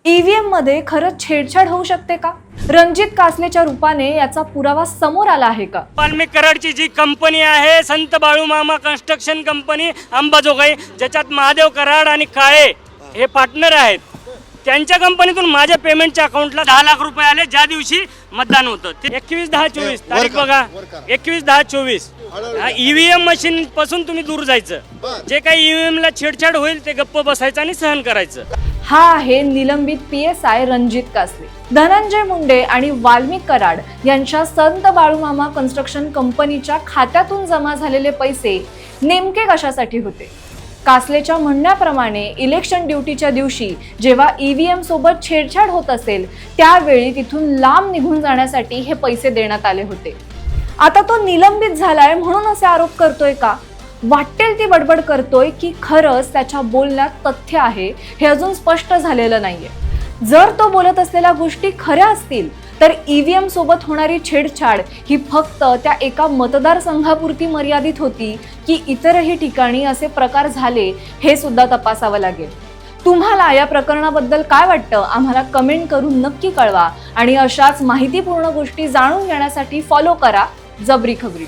EVM मध्ये खरंच छेडछाड होऊ शकते का? रणजित कासलेच्या रूपाने याचा पुरावा समोर आला आहे का? वाल्मिक कराडची जी कंपनी आहे संत बाळूमामा कन्स्ट्रक्शन कंपनी अंबाजोगाई, ज्याच्यात महादेव कराड आणि काळे हे पार्टनर आहेत, त्यांच्या कंपनीतून माझ्या पेमेंटच्या अकाउंटला 10 लाख रुपये आले ज्या दिवशी मतदान होतं. 21/10/24 तारीख बघा, 21/10/24. ईव्हीएम मशीन पासून तुम्ही दूर जायचं. जे काही ईव्हीएम ला छेडछाड होईल ते गप्प बसायचं आणि सहन करायचं. हा आहे निलंबित PSI रणजित कासले. धनंजय मुंडे आणि वाल्मिक कराड यांच्या संत बाळूमामा कन्स्ट्रक्शन कंपनीच्या खात्यातून जमा झालेले पैसे नेमके कशासाठी होते? कासलेच्या म्हणण्याप्रमाणे इलेक्शन ड्युटीच्या दिवशी जेव्हा ईव्हीएम सोबत छेडछाड होत असेल त्यावेळी तिथून लांब निघून जाण्यासाठी हे पैसे देण्यात आले होते. आता तो निलंबित झालाय म्हणून असे आरोप करतोय का? वाटेल ती बडबड करतोय की खरंच त्याच्या बोलण्यात तथ्य आहे हे अजून स्पष्ट झालेलं नाहीये. जर तो बोलत असलेल्या गोष्टी खऱ्या असतील तर ईव्हीएम सोबत होणारी छेडछाड ही फक्त त्या एका मतदारसंघापुरती मर्यादित होती की इतरही ठिकाणी असे प्रकार झाले हे सुद्धा तपासावं लागेल. तुम्हाला या प्रकरणाबद्दल काय वाटतं आम्हाला कमेंट करून नक्की कळवा आणि अशाच माहितीपूर्ण गोष्टी जाणून घेण्यासाठी फॉलो करा जबरी खबरी.